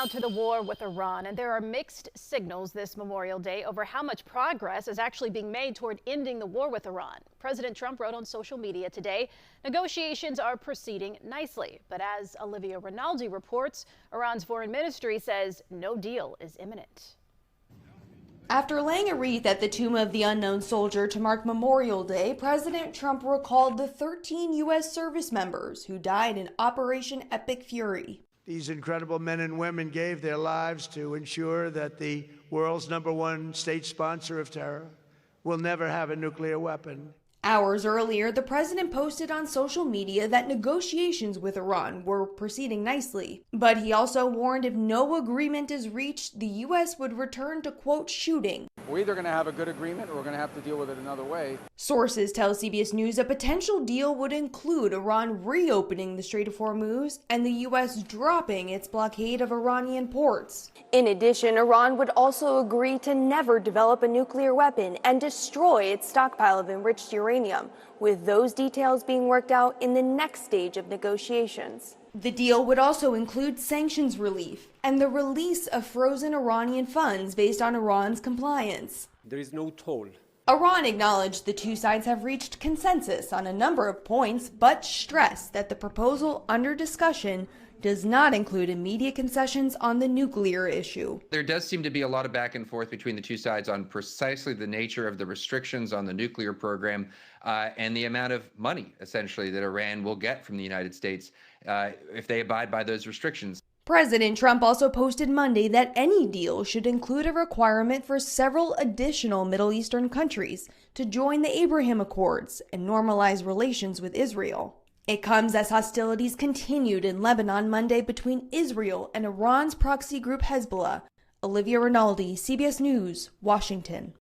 Now to the war with Iran, and there are mixed signals this Memorial Day over how much progress is actually being made toward ending the war with Iran. President Trump wrote on social media today, negotiations are proceeding nicely. But as Olivia Rinaldi reports, Iran's foreign ministry says no deal is imminent. After laying a wreath at the tomb of the unknown soldier to mark Memorial Day, President Trump recalled the 13 U.S. service members who died in Operation Epic Fury. These incredible men and women gave their lives to ensure that the world's #1 state sponsor of terror will never have a nuclear weapon. Hours earlier, the president posted on social media that negotiations with Iran were proceeding nicely. But he also warned if no agreement is reached, the U.S. would return to, quote, shooting. We're either going to have a good agreement or we're going to have to deal with it another way. Sources tell CBS News a potential deal would include Iran reopening the Strait of Hormuz and the U.S. dropping its blockade of Iranian ports. In addition, Iran would also agree to never develop a nuclear weapon and destroy its stockpile of enriched uranium, with those details being worked out in the next stage of negotiations. The deal would also include sanctions relief and the release of frozen Iranian funds based on Iran's compliance. There is no toll. Iran acknowledged the two sides have reached consensus on a number of points, but stressed that the proposal under discussion does not include immediate concessions on the nuclear issue. There does seem to be a lot of back and forth between the two sides on precisely the nature of the restrictions on the nuclear program and the amount of money, essentially, that Iran will get from the United States if they abide by those restrictions. President Trump also posted Monday that any deal should include a requirement for several additional Middle Eastern countries to join the Abraham Accords and normalize relations with Israel. It comes as hostilities continued in Lebanon Monday between Israel and Iran's proxy group Hezbollah. Olivia Rinaldi, CBS News, Washington.